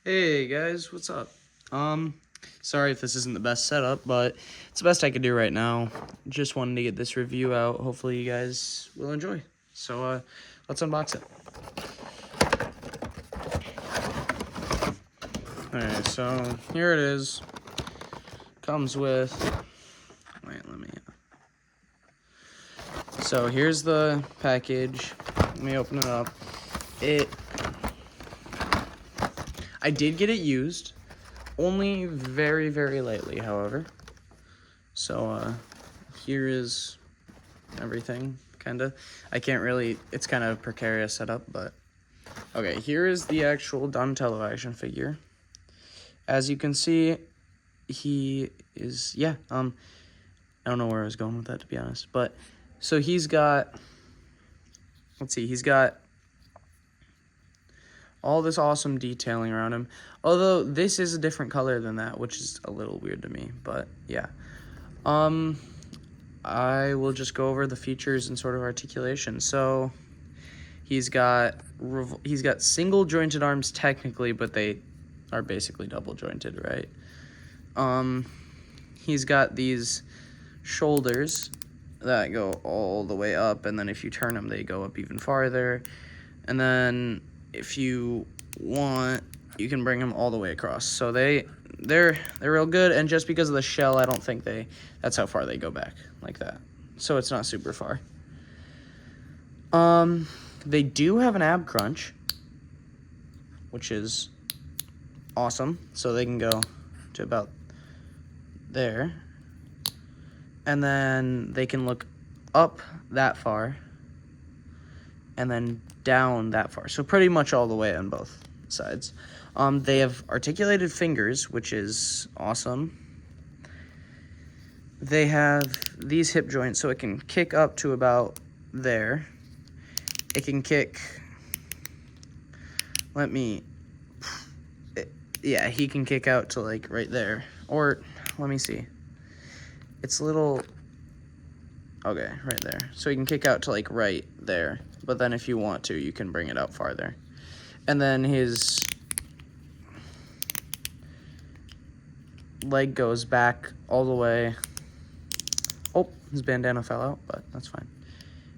Hey guys, what's up? Sorry if this isn't the best setup, but it's the best I could do right now. Just wanted to get this review out. Hopefully you guys will enjoy. So, let's unbox it. Alright, so here it is. Comes with, so here's the package. Let me open it up. I did get it used. Only very, very lightly, however. So, here is everything, kinda. I can't really, it's kind of a precarious setup, but... Okay, here is the actual Donatello action figure. As you can see, he is, I don't know where I was going with that, to be honest. But, so he's got, he's got all this awesome detailing around him. Although, this is a different color than that, which is a little weird to me, but yeah. I will just go over the features and sort of articulation. So, he's got single jointed arms technically, but they are basically double jointed, right? He's got these shoulders that go all the way up, and then if you turn them, they go up even farther. And then if you want, you can bring them all the way across. So they're real good, and just because of the shell, I don't think that's how far they go back, like that. So it's not super far. They do have an ab crunch, which is awesome. So they can go to about there. And then they can look up that far and then down that far. So pretty much all the way on both sides. They have articulated fingers, which is awesome. They have these hip joints, so it can kick up to about there. It can kick, he can kick out to like right there. Or, let me see. It's a little, okay, right there. So he can kick out to like right there. But then if you want to, you can bring it out farther. And then his leg goes back all the way. Oh, his bandana fell out, but that's fine.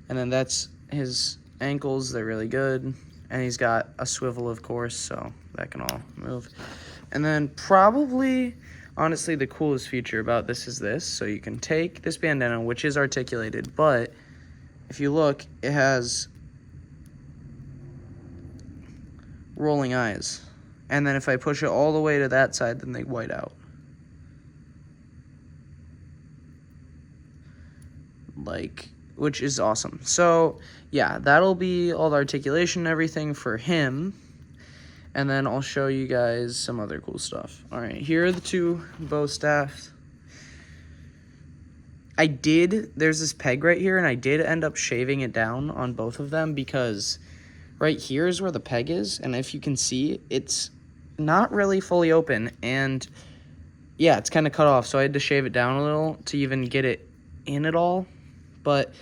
And then that's his ankles. They're really good. And he's got a swivel, of course, so that can all move. And then probably, honestly, the coolest feature about this is this. So you can take this bandana, which is articulated, but if you look, it has rolling eyes. And then if I push it all the way to that side, then they white out. Which is awesome. So, yeah, that'll be all the articulation and everything for him. And then I'll show you guys some other cool stuff. All right, here are the two bow staffs. There's this peg right here, and I did end up shaving it down on both of them because right here is where the peg is. And if you can see, it's not really fully open. And, yeah, it's kind of cut off. So I had to shave it down a little to even get it in at all. But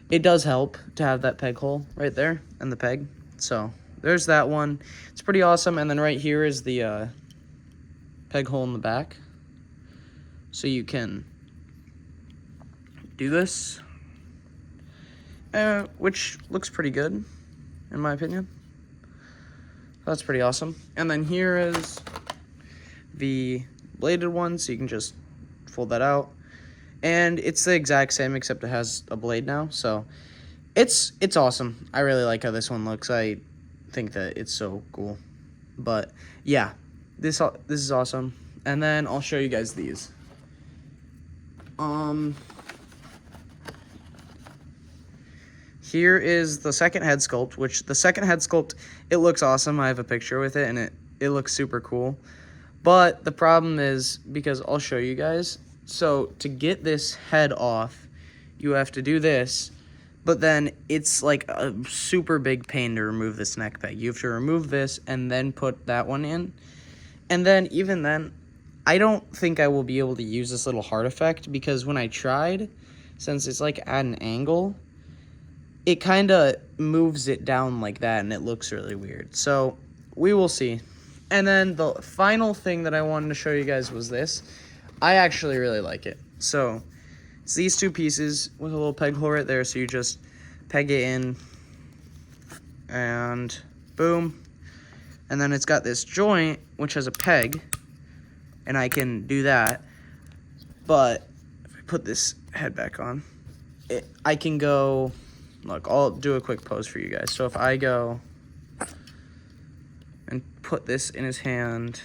it does help to have that peg hole right there and the peg. So there's that one. It's pretty awesome. And then right here is the peg hole in the back. So you can do this, which looks pretty good, in my opinion. That's pretty awesome. And then here is the bladed one, so you can just fold that out. And it's the exact same, except it has a blade now. So it's awesome. I really like how this one looks. I think that it's so cool. But yeah, this is awesome. And then I'll show you guys these. Here is the second head sculpt, which the second head sculpt, it looks awesome. I have a picture with it, and it looks super cool. But the problem is, because I'll show you guys, so to get this head off, you have to do this, but then it's like a super big pain to remove this neck peg. You have to remove this and then put that one in. And then, even then, I don't think I will be able to use this little heart effect, because when I tried, since it's like at an angle, it kind of moves it down like that, and it looks really weird. So we will see. And then the final thing that I wanted to show you guys was this. I actually really like it. So it's these two pieces with a little peg hole right there. So you just peg it in and boom. And then it's got this joint, which has a peg, and I can do that. But if I put this head back on, I can go, look, I'll do a quick pose for you guys. So if I go and put this in his hand,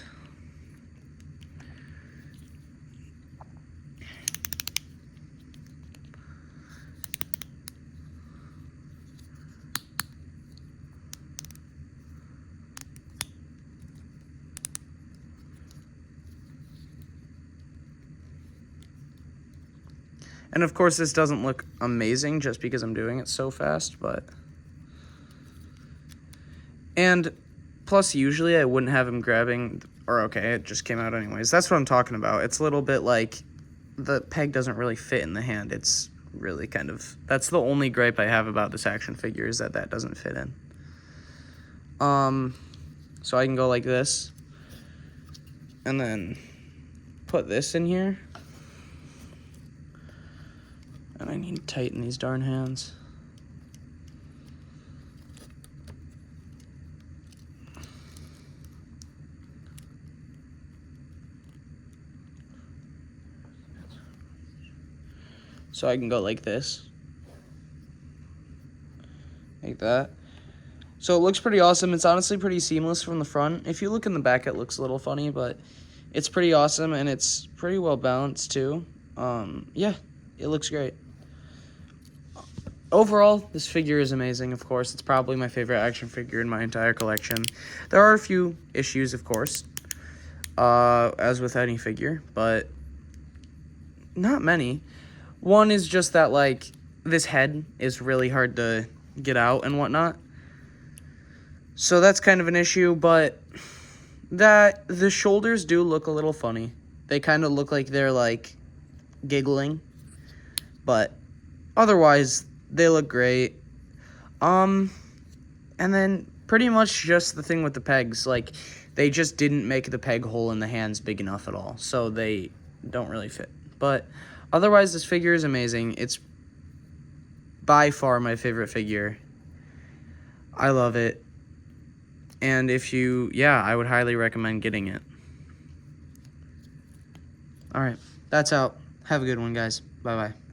and of course this doesn't look amazing just because I'm doing it so fast, but, and plus usually I wouldn't have him grabbing, or okay, it just came out anyways. That's what I'm talking about. It's a little bit like the peg doesn't really fit in the hand. It's really kind of, that's the only gripe I have about this action figure, is that that doesn't fit in. So I can go like this and then put this in here. And I need to tighten these darn hands. So I can go like this. Like that. So it looks pretty awesome. It's honestly pretty seamless from the front. If you look in the back, it looks a little funny, but it's pretty awesome, and it's pretty well balanced too. Yeah, it looks great. Overall, this figure is amazing, of course. It's probably my favorite action figure in my entire collection. There are a few issues, of course, as with any figure, but not many. One is just that, like, this head is really hard to get out and whatnot. So that's kind of an issue, but that the shoulders do look a little funny. They kind of look like they're, like, giggling, but otherwise they look great. And then pretty much just the thing with the pegs, like, they just didn't make the peg hole in the hands big enough at all, so they don't really fit. But otherwise, this figure is amazing. It's by far my favorite figure. I love it. And if you, yeah, I would highly recommend getting it. All right, that's out. Have a good one, guys. Bye-bye.